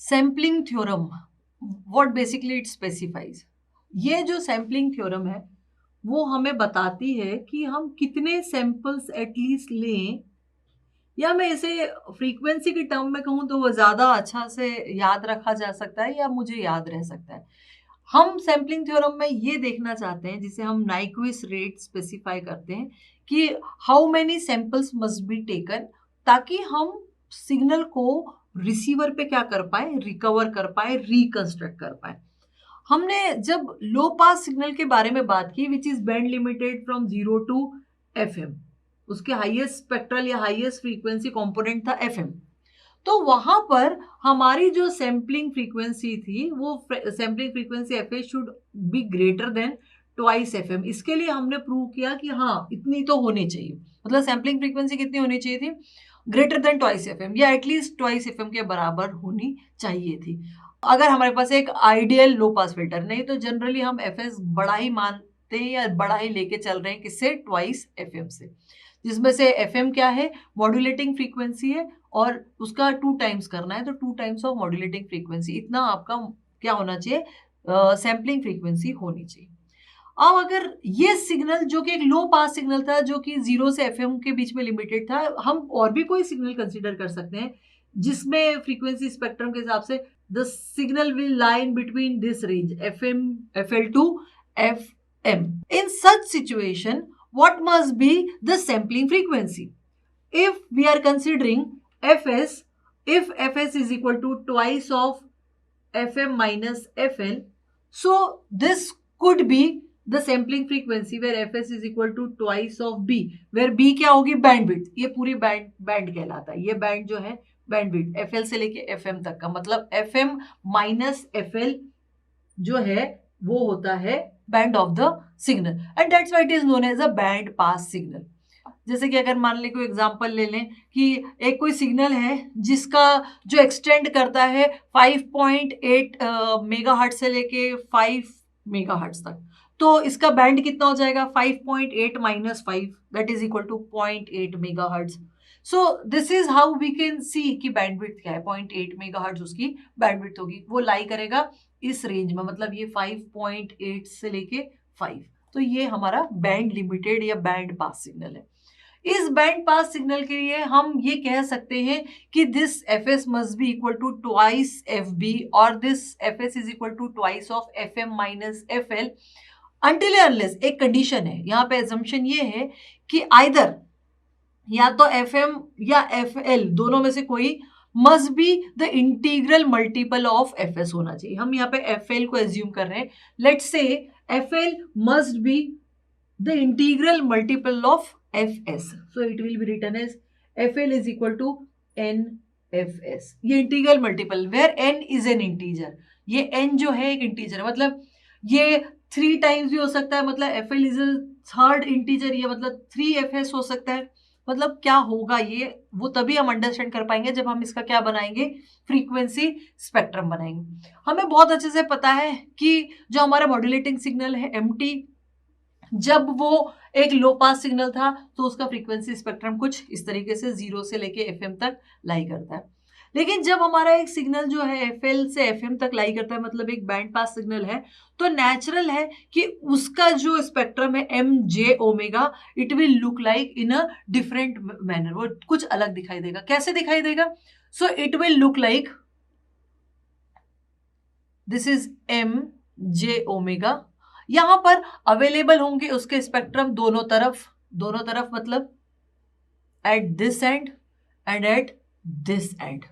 Sampling theorem, what basically it specifies. ये जो sampling theorem है वो हमें बताती है कि हम कितने सैंपल्स एटलीस्ट लें, या मैं इसे फ्रीक्वेंसी के टर्म में कहूँ तो वो ज़्यादा अच्छा से याद रखा जा सकता है या मुझे याद रह सकता है। हम सैम्पलिंग थ्योरम में ये देखना चाहते हैं, जिसे हम नाइक्विस्ट रेट स्पेसिफाई करते हैं, कि how many samples must be taken, ताकि हम सिग्नल को रिसीवर पे क्या कर पाए, रिकवर कर पाए, रिकंस्ट्रक्ट कर पाए। हमने जब लो पास सिग्नल के बारे में बात की, which is band limited from 0 to FM, उसके हाईएस्ट स्पेक्ट्रल या हाईएस्ट फ्रीक्वेंसी कंपोनेंट था FM, तो वहां पर हमारी जो सैम्पलिंग फ्रीक्वेंसी थी वो sampling frequency FH should be greater than twice FM। इसके लिए हमने प्रूव किया कि हाँ इतनी तो होनी चाहिए, मतलब सैम्पलिंग फ्रीक्वेंसी कितनी होनी चाहिए थी, ग्रेटर देन ट्वाइस FM या एटलीस्ट ट्वाइस FM के बराबर होनी चाहिए थी, अगर हमारे पास एक आइडियल लो पास फिल्टर। नहीं तो जनरली हम FS बड़ा ही मानते हैं या बड़ा ही लेके चल रहे हैं, किससे, ट्वाइस FM से, जिसमें से FM क्या है, मॉड्यूलेटिंग फ्रीक्वेंसी है, और उसका 2 टाइम्स करना है तो 2 टाइम्स ऑफ मॉड्यूलेटिंग फ्रीक्वेंसी, इतना आपका क्या होना चाहिए, सैम्पलिंग फ्रीक्वेंसी होनी चाहिए। अब अगर ये सिग्नल जो कि एक लो पास सिग्नल था, जो कि 0 से FM के बीच में लिमिटेड था, हम और भी कोई सिग्नल कंसीडर कर सकते हैं जिसमें फ्रीक्वेंसी स्पेक्ट्रम के हिसाब से the signal will lie in between this range, FM, FL to FM. In such situation, what must be the sampling frequency? If we are considering FS, if FS is equal to twice of FM minus FL, so this could be the sampling frequency where FS is equal to twice of B, where B क्या होगी, bandwidth. ये पूरी band कहलाता है, ये band जो है bandwidth FL से लेके FM तक का, मतलब FM माइनस FL जो है वो होता है band of the signal, and that's why it is known as a band pass signal. जैसे कि अगर मान लें कोई एग्जांपल ले लें कि एक कोई सिग्नल है जिसका जो एक्सटेंड करता है 5.8 मेगाहर्ट्ज से लेके 5 मेगाहर्ट्ज तक, तो इसका बैंड कितना हो जाएगा, 5.8 minus 5, that is equal to 0.8 megahertz. So this is how we can see कि बैंडविड्थ क्या है, 0.8 मेगाहर्ट्ज उसकी बैंडविड्थ होगी, वो लाई करेगा इस रेंज में, मतलब ये 5.8 से लेके 5, तो ये हमारा बैंड लिमिटेड या बैंड पास सिग्नल है। इस बैंड पास सिग्नल के लिए हम ये कह सकते हैं कि this FS must be equal to twice FB, और this FS is equal to twice of FM minus FL, until unless एक कंडीशन है, यहाँ पे एजम्पशन ये है कि आइदर या तो FM या FL दोनों में से कोई must be the integral multiple of FS होना चाहिए। हम यहाँ पे FL को एज्यूम कर रहे हैं, let's say FL must be the integral multiple of FS. So it will be written as FL is equal to NFS. ये integral multiple where N is an integer. ये N जो है एक integer है, मतलब ये 3 टाइम्स भी हो सकता है, मतलब FL is a third integer, ये मतलब 3FS हो सकता है। मतलब क्या होगा ये, वो तभी हम अंडरस्टैंड कर पाएंगे जब हम इसका क्या बनाएंगे, फ्रीक्वेंसी स्पेक्ट्रम बनाएंगे। हमें बहुत अच्छे से पता है कि जो हमारा मॉड्यूलेटिंग सिग्नल है MT, जब वो एक लो पास सिग्नल था तो उसका फ्रीक्वेंसी स्पेक्ट्रम कुछ इस तरीके से 0 से लेके FM तक लाई करता है। लेकिन जब हमारा एक सिग्नल जो है FL से FM तक लाई करता है, मतलब एक बैंड पास सिग्नल है, तो नेचुरल है कि उसका जो स्पेक्ट्रम है MJ omega, it will look like in a different manner, वो कुछ अलग दिखाई देगा। कैसे दिखाई देगा? So it will look like this is MJ omega. यहां पर अवेलेबल होंगे उसके स्पेक्ट्रम दोनों तरफ मतलब at this end and at this end.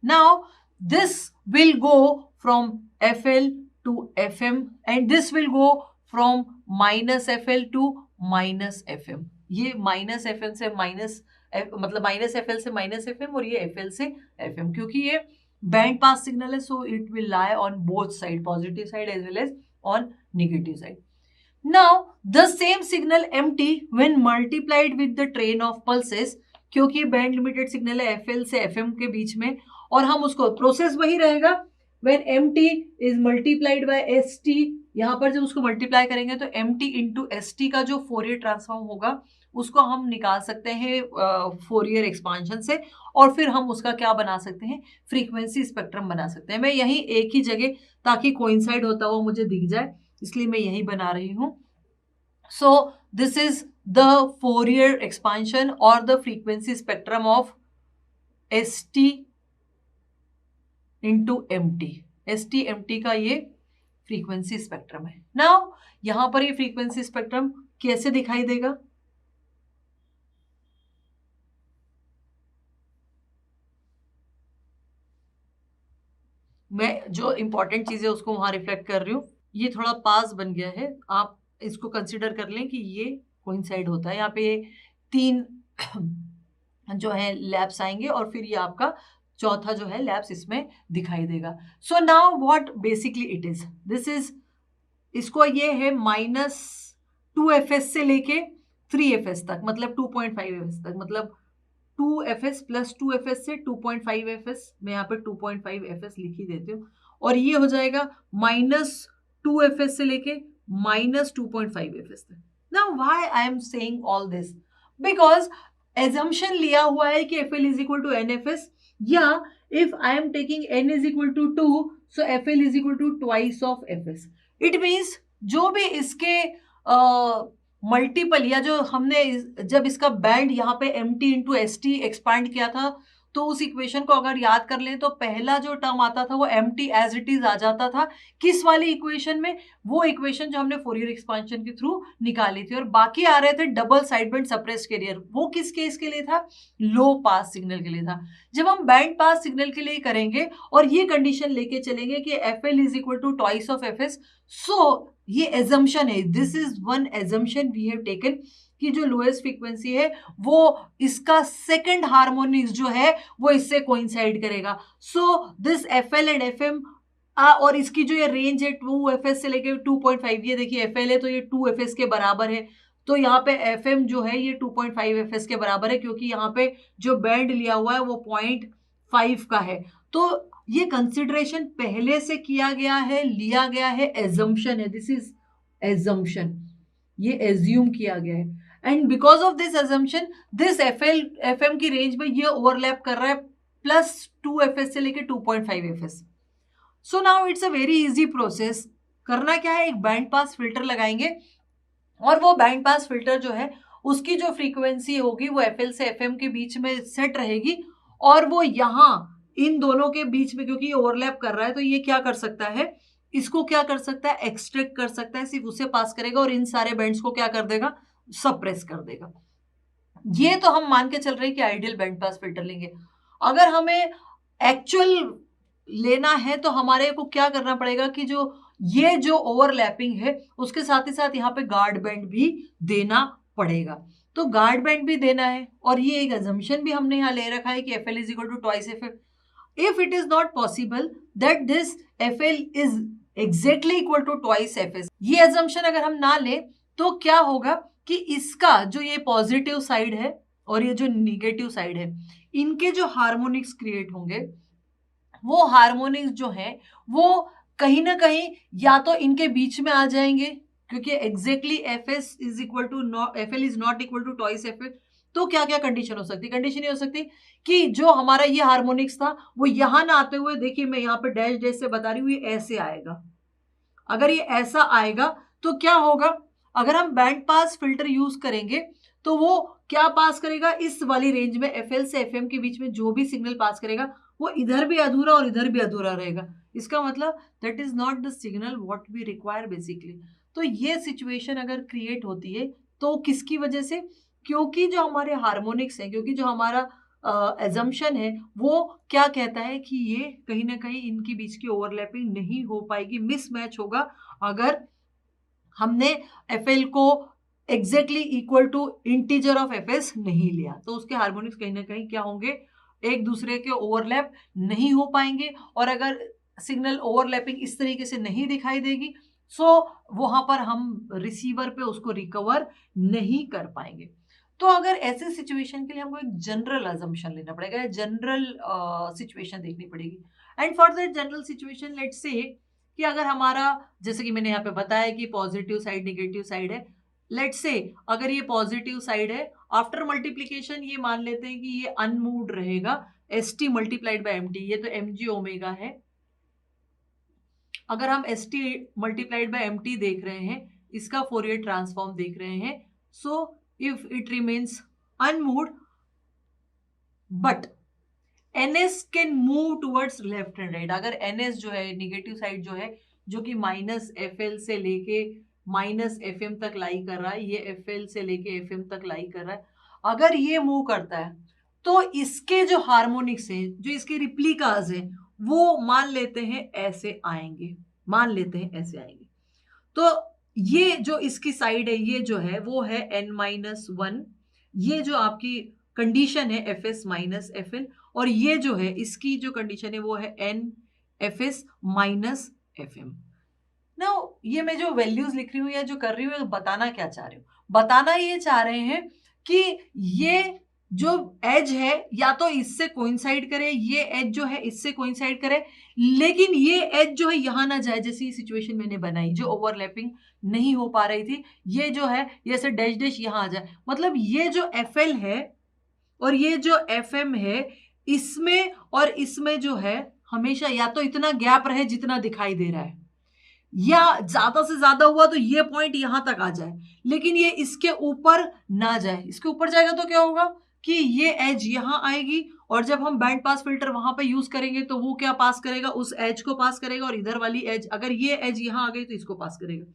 Now this will go from FL to FM and this will go from minus FL to minus FM। ये minus FM से minus मतलब माइनस FL से minus FM, और ये FL से FM, क्योंकि ये band pass signal है, so it will lie on both side, positive side as well as on negative side. Now the same signal MT when multiplied with the train of pulses, क्योंकि band limited signal है FL से FM के बीच में, और हम उसको process वही रहेगा, when MT is multiplied by ST यहाँ पर जब उसको मल्टीप्लाई करेंगे तो mt इंटू एस टी का जो फोरियर ट्रांसफॉर्म होगा उसको हम निकाल सकते हैं फोरियर एक्सपांशन से, और फिर हम उसका क्या बना सकते हैं, फ्रीक्वेंसी स्पेक्ट्रम बना सकते हैं। मैं यही एक ही जगह, ताकि कोइंसाइड होता हुआ मुझे दिख जाए, इसलिए मैं यही बना रही हूँ। So this is the Fourier expansion और the frequency spectrum of S T into M T. S T M T का ये फ्रीक्वेंसी स्पेक्ट्रम है। नाउ यहां पर ये फ्रीक्वेंसी स्पेक्ट्रम कैसे दिखाई देगा, मैं जो इंपॉर्टेंट चीज है उसको वहां रिफ्लेक्ट कर रही हूँ। ये थोड़ा पास बन गया है, आप इसको कंसिडर कर लें कि ये कोइंसाइड होता है। यहाँ पे ये 3 जो है लैब्स आएंगे और फिर ये आपका चौथा जो है लैब्स इसमें दिखाई देगा। So now what basically it is, this is, इसको ये है -2fs से लेके 3fs तक, मतलब 2.5fs तक, मतलब 2fs प्लस 2fs से 2.5fs, मैं यहाँ पे 2.5fs लिख ही देती हूँ, और ये हो जाएगा -2fs से लेके -2.5fs तक। Now why I am saying all this, because assumption लिया हुआ है कि FL is equal to NFS, या if I am taking n is equal to 2, so FL is equal to twice of FS। It means जो भी इसके multiple, या जो हमने जब इसका बैंड यहाँ पे mt into S T expand किया था, तो उस इक्वेशन को अगर याद कर लें तो पहला जो टर्म आता था वो mt एज इट इज आ जाता था। किस वाली इक्वेशन में, वो इक्वेशन जो हमने फोरियर एक्सपांशन के थ्रू निकाली थी, और बाकी आ रहे थे double side band suppressed career. वो किस केस के लिए था, लो पास सिग्नल के लिए था। जब हम बैंड पास सिग्नल के लिए करेंगे और ये कंडीशन लेके चलेंगे कि FL is equal to twice of FS, so ये एजम्पशन है, this is one assumption we have taken, कि जो लोएस्ट फ्रीक्वेंसी है वो इसका सेकंड हार्मोनिक्स जो है वो इससे कोइंसाइड करेगा। So this FL and FM, और इसकी जो ये रेंज है 2fs से लेके 2.5, ये देखिए FL है तो ये 2fs के बराबर है, तो यहाँ पे FM जो है ये 2.5fs के बराबर है, क्योंकि यहाँ पे जो बैंड लिया हुआ है वो 0.5 का है। तो ये कंसिडरेशन पहले से किया गया है, लिया गया है, एजम्पशन है, दिस इज एजम्पशन, ये एज्यूम किया गया है, and because of this assumption this FM की रेंज में ये ओवरलैप कर रहा है +2fs से लेके 2.5fs। So now it's a very easy process. करना क्या है, एक बैंड पास फिल्टर लगाएंगे, और वो बैंड पास फिल्टर जो है उसकी जो फ्रीक्वेंसी होगी वो FL से FM के बीच में सेट रहेगी, और वो यहाँ इन दोनों के बीच में, क्योंकि ये ओवरलैप कर रहा है, तो ये क्या कर सकता है, इसको क्या कर सकता है, एक्सट्रैक्ट कर सकता है, सिर्फ उसे पास करेगा और इन सारे बैंड्स को क्या कर देगा, सप्रेस कर देगा। ये तो हम मान के चल रहे हैं कि आइडियल बैंड पास फिल्टर लेंगे। अगर हमें एक्चुअल लेना है तो हमारे को क्या करना पड़ेगा कि जो ये जो ओवरलैपिंग है उसके साथ ही साथ यहाँ पे गार्ड बैंड भी देना पड़ेगा। तो गार्ड बैंड भी देना है, और ये एक अजम्पशन भी हमने यहाँ ले रखा है कि FL is equal to twice FL। if it is not possible that this FL is exactly equal to twice FS, ये assumption अगर हम ना ले तो क्या होगा कि इसका जो ये पॉजिटिव साइड है और ये जो निगेटिव साइड है, इनके जो हार्मोनिक्स क्रिएट होंगे, वो हार्मोनिक्स जो है वो कहीं ना कहीं या तो इनके बीच में आ जाएंगे, क्योंकि exactly FS is equal to FL is not equal to twice FL। तो क्या क्या कंडीशन हो सकती है, कंडीशन ये हो सकती है कि जो हमारा ये हार्मोनिक्स था वो यहां ना आते हुए, देखिए मैं यहाँ पे डैश डैश से बता रही हूँ, ये ऐसे आएगा। अगर ये ऐसा आएगा तो क्या होगा, अगर हम बैंड पास फिल्टर यूज करेंगे तो वो क्या पास करेगा, इस वाली रेंज में FL से FM के बीच में जो भी सिग्नल पास करेगा वो इधर भी अधूरा और इधर भी अधूरा रहेगा। इसका मतलब that is not the signal what we require basically. तो ये सिचुएशन अगर क्रिएट होती है तो किसकी वजह से, क्योंकि जो हमारे हार्मोनिक्स हैं, क्योंकि जो हमारा एजम्पशन है वो क्या कहता है कि ये कहीं ना कहीं इनके बीच की ओवरलैपिंग नहीं हो पाएगी, मिसमैच होगा अगर हमने FL को exactly equal to integer of FS नहीं लिया, तो उसके हार्मोनिक्स कहीं ना कहीं क्या होंगे, एक दूसरे के ओवरलैप नहीं हो पाएंगे, और अगर सिग्नल ओवरलैपिंग इस तरीके से नहीं दिखाई देगी सो वहां पर हम रिसीवर पे उसको रिकवर नहीं कर पाएंगे। तो अगर ऐसे सिचुएशन के लिए हमको एक जनरल अजम्पशन लेना पड़ेगा, जनरल सिचुएशन देखनी पड़ेगी, and for that general situation let's say कि अगर हमारा, जैसे कि मैंने यहाँ पे बताया कि पॉजिटिव साइड नेगेटिव साइड है, लेट्स से अगर ये पॉजिटिव साइड है, आफ्टर मल्टीप्लीकेशन ये मान लेते हैं कि ये अनमूव्ड रहेगा, S T multiplied by M T, ये तो एम जी ओमेगा है। अगर हम S T multiplied by M T देख रहे हैं, इसका फोरियर ट्रांसफॉर्म देख रहे हैं, so if it remains unmoved but ns can move towards left and right, अगर ns जो है निगेटिव साइड जो है, जो कि माइनस एफ एल से लेके माइनस एफ एम तक लाई कर रहा है, ये एफ एल से लेके एफ एम तक लाई कर रहा है, अगर ये मूव करता है तो इसके जो हार्मोनिक्स हैं, जो इसके रिप्लिकाज हैं, वो मान लेते हैं ऐसे आएंगे, मान लेते हैं ऐसे आएंगे। तो ये जो इसकी साइड है, ये जो है वो है n-1, ये जो आपकी कंडीशन है F S minus F L, और ये जो है इसकी जो कंडीशन है वो है N F S minus F M. ना ये मैं जो वैल्यूज लिख रही हूँ या जो कर रही हूँ, बताना क्या चाह रही हूँ, बताना ये चाह रहे हैं कि ये जो एज है या तो इससे कोइंसाइड करे, ये एज जो है इससे कोइंसाइड करे, लेकिन ये एज जो है यहां ना जाए, जैसी सिचुएशन मैंने बनाई जो ओवरलैपिंग नहीं हो पा रही थी, ये जो है ये से डैश डैश यहां आ जाए, मतलब ये जो एफ एल है और ये जो एफ एम है, इसमें और इसमें जो है हमेशा या तो इतना गैप रहे जितना दिखाई दे रहा है, या ज्यादा से ज्यादा हुआ तो ये पॉइंट यहां तक आ जाए, लेकिन ये इसके ऊपर ना जाए। इसके ऊपर जाएगा तो क्या होगा कि ये एज यहां आएगी, और जब हम बैंड पास फिल्टर वहां पे यूज करेंगे तो वो क्या पास करेगा, उस एज को पास करेगा, और इधर वाली एज, अगर ये एज यहां आ गई तो इसको पास करेगा।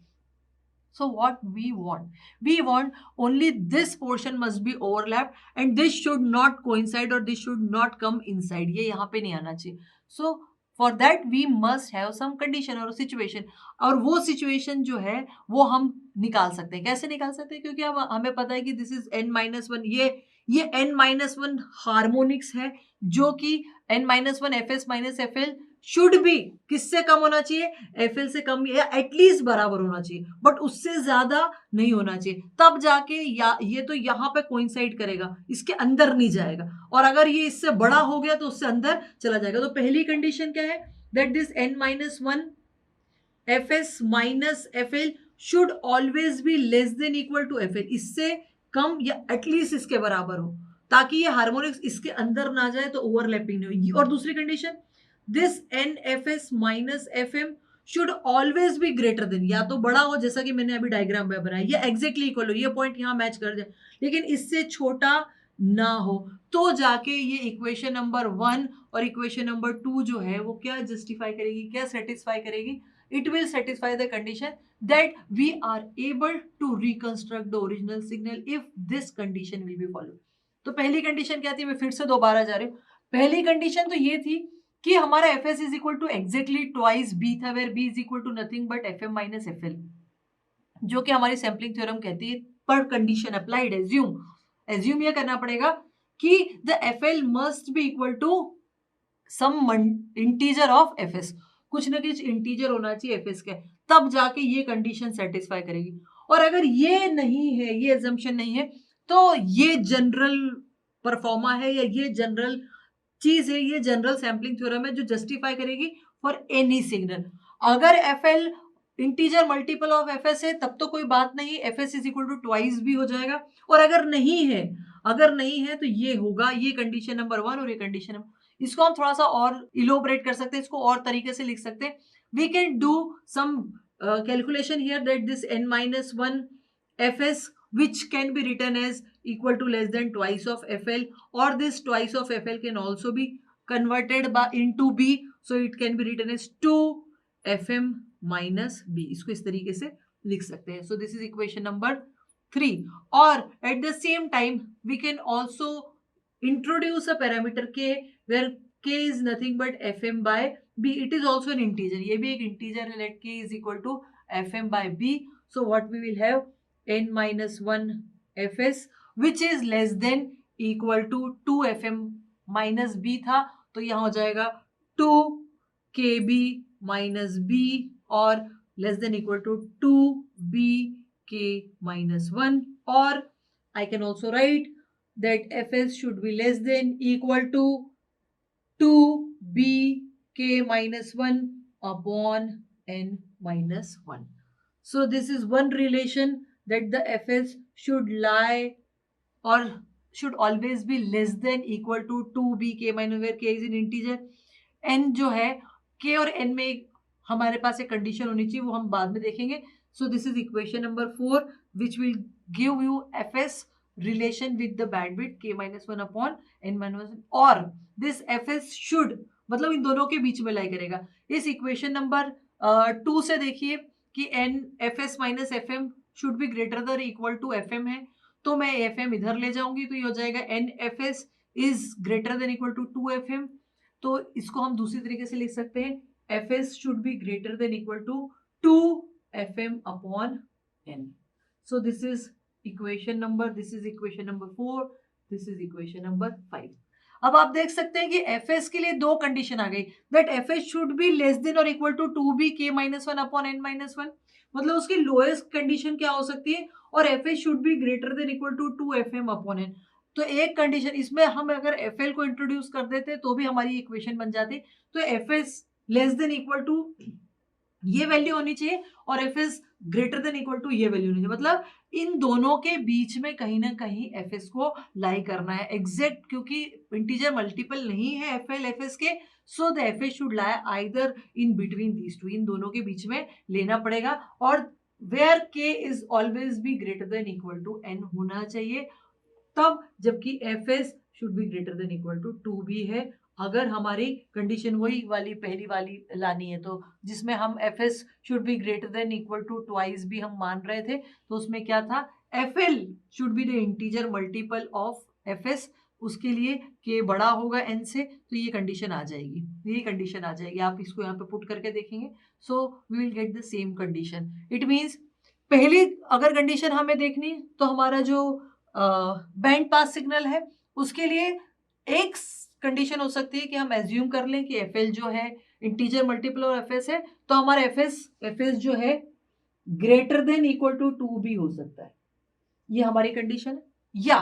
So what we want only this portion must be overlapped and this should not coincide or this should not come inside, ये यहाँ पे नहीं आना चाहिए। So for that we must have some condition और situation, और वो situation जो है वो हम निकाल सकते हैं। कैसे निकाल सकते हैं, क्योंकि हम हमें पता है कि दिस इज n-1, ये n-1 हार्मोनिक्स है, जो कि n-1 F S minus F L should be किससे कम होना चाहिए, एफ एल से कम या एटलीस्ट बराबर होना चाहिए, बट उससे ज्यादा नहीं होना चाहिए, तब जाके या ये तो यहाँ पे कोइंसाइड करेगा, इसके अंदर नहीं जाएगा, और अगर ये इससे बड़ा हो गया तो उससे अंदर चला जाएगा। तो पहली कंडीशन क्या है, that this n-1 F S minus F L should always be less than equal to F L, इससे कम या एटलीस्ट इसके बराबर हो, ताकि ये हार्मोनिक्स इसके अंदर ना जाए तो ओवरलैपिंग नहीं होगी। और दूसरी condition, this N F S minus F M should always be greater than, या तो बड़ा हो जैसा कि मैंने अभी डायग्राम में बनाया, या एग्जैक्टली इक्वल हो, ये पॉइंट यहां मैच कर जाए, लेकिन इससे छोटा ना हो, तो जाके ये इक्वेशन नंबर 1 और इक्वेशन नंबर 2 जो है वो क्या जस्टिफाई करेगी, क्या सेटिस्फाई करेगी, it will satisfy the condition that we are able to reconstruct the original signal if this condition will be followed। तो पहली कंडीशन क्या थी, मैं फिर से दोबारा जा रही हूँ। पहली कंडीशन तो ये थी कि हमारा F S is equal to exactly twice B था, where B is equal to nothing but F M minus F L, जो कि हमारी सैम्पलिंग थ्योरम कहती है। पर कंडीशन अप्लाइड, एज्यूम ये करना पड़ेगा कि the F L must be equal to some integer of F S, कुछ ना कुछ इंटीजर होना चाहिए एफ एस के, तब जाके ये कंडीशन सेटिस्फाई करेगी। और अगर ये नहीं है, ये एजम्पशन नहीं है, तो ये जनरल परफॉर्मा है या ये जनरल चीज है, ये जनरल सैम्पलिंग थ्योरम है जो जस्टिफाई करेगी फॉर एनी सिग्नल। अगर F L integer multiple of F S है तब तो कोई बात नहीं, F S is equal to twice भी हो जाएगा, और अगर नहीं है तो ये होगा, ये कंडीशन नंबर 1 और ये कंडीशन नंबर, इसको हम थोड़ा सा और इलोबरेट कर सकते हैं, इसको और तरीके से लिख सकते हैं। We can do some calculation here that this n-1 fs which can be written as equal to less than twice of fl, or this twice of fl can also be converted by into b, so it can be written as 2 fm minus b, इसको इस तरीके से लिख सकते हैं। so this is equation number 3, or at the same time we can also introduce a parameter k where k is nothing but fm by b, it is also an integer, ये भी एक integer है, let k is equal to fm by b, so what we will have n-1 fs which is less than equal to 2 fm minus b था, तो यहाँ हो जाएगा 2 kb minus b, और less than equal to 2 bk minus 1, or I can also write that fs should be less than equal to 2 bk minus 1 upon n minus 1. So this is one relation that the fs should lie or should always be less than equal to 2b k minus where k is an integer. n जो है k और n में हमारे पास एक condition होनी चाहिए, वो हम बाद में देखेंगे. So this is equation number 4 which will give you fs relation with the bandwidth k minus 1 upon n minus 1 और this fs should मतलब इन दोनों के बीच में लाई करेगा. इस इक्वेशन नंबर 2 से देखिए कि n fs minus fm should be greater than equal to fm है, तो मैं fm इधर ले जाऊंगी तो ये हो जाएगा n fs is greater than equal to 2 fm. तो इसको हम दूसरी तरीके से लिख सकते हैं fs should be greater than equal to 2 fm upon n. So this is equation number 4, this is equation number 5. अब आप देख सकते हैं कि fs के लिए दो कंडीशन आ गई, that fs should be less than और equal to 2b k minus 1 upon n minus 1. मतलब उसकी लोएस्ट कंडीशन क्या हो सकती है, और fs should be greater than equal to 2 fm upon n. तो एक कंडीशन इसमें हम अगर fl को इंट्रोड्यूस कर देते तो भी हमारी इक्वेशन बन जाती. तो fs less than equal to ये वैल्यू होनी चाहिए और fs greater than equal to ये वैल्यू होनी चाहिए. मतलब इन दोनों के बीच में कहीं ना कहीं fs को लाई करना है एग्जैक्ट, क्योंकि इंटीजर मल्टीपल नहीं है fl fs के. So the fs should lie either in between these two, इन दोनों के बीच में लेना पड़ेगा. और where k is always be greater than equal to n होना चाहिए तब, जबकि fs should be greater than equal to 2b है. अगर हमारी कंडीशन वही वाली पहली वाली लानी है तो जिसमें हम fs should be greater than equal to twice भी हम मान रहे थे, तो उसमें क्या था, fl should be the integer multiple of fs, उसके लिए k बड़ा होगा n से, तो ये कंडीशन आ जाएगी, ये कंडीशन आ जाएगी. आप इसको यहाँ पे पुट करके देखेंगे, so we will get the same condition. It means पहली अगर कंडीशन हमें देखनी तो हमारा जो बैंड पास सिग्नल है उसके लिए एक कंडीशन हो सकती है कि हम एज्यूम कर लें कि fl जो है इंटीजर मल्टीपल और fs है, तो हमारा fs जो है greater than equal to 2b हो सकता है. ये हमारी कंडीशन है. या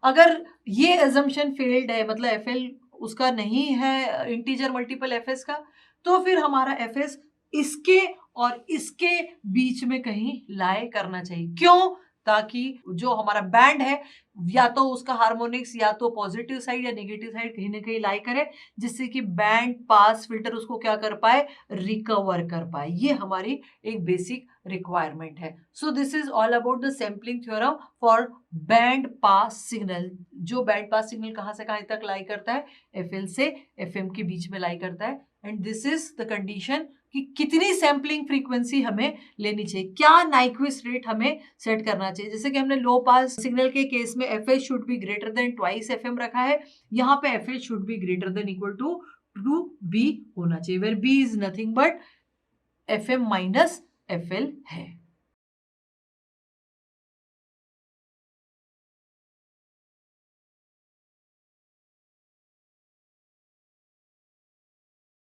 अगर ये अजम्पशन फेल्ड है, मतलब fl उसका नहीं है इंटीजर मल्टीपल fs का, तो फिर हमारा fs इसके और इसके बीच में कहीं लाई करना चाहिए. क्यों? ताकि जो हमारा बैंड है या तो उसका हार्मोनिक्स या तो पॉजिटिव साइड या नेगेटिव साइड कहीं ना कहीं लाई करे, जिससे कि बैंड पास फिल्टर उसको क्या कर पाए, रिकवर कर पाए. ये हमारी एक बेसिक रिक्वायरमेंट है. सो this is all about the sampling theorem for band pass signal. जो बैंड पास सिग्नल कहाँ से कहाँ तक लाई करता है, fl से fm के बीच में लाई करता है. And this is the condition कि कितनी सैम्पलिंग फ्रीक्वेंसी हमें लेनी चाहिए, क्या नाइक्विस्ट रेट हमें सेट करना चाहिए. जैसे कि हमने लो पास सिग्नल के केस में fs should be greater than twice fm रखा है, यहाँ पे fs should be greater than equal to 2b होना चाहिए, where b is nothing but fm minus fl है.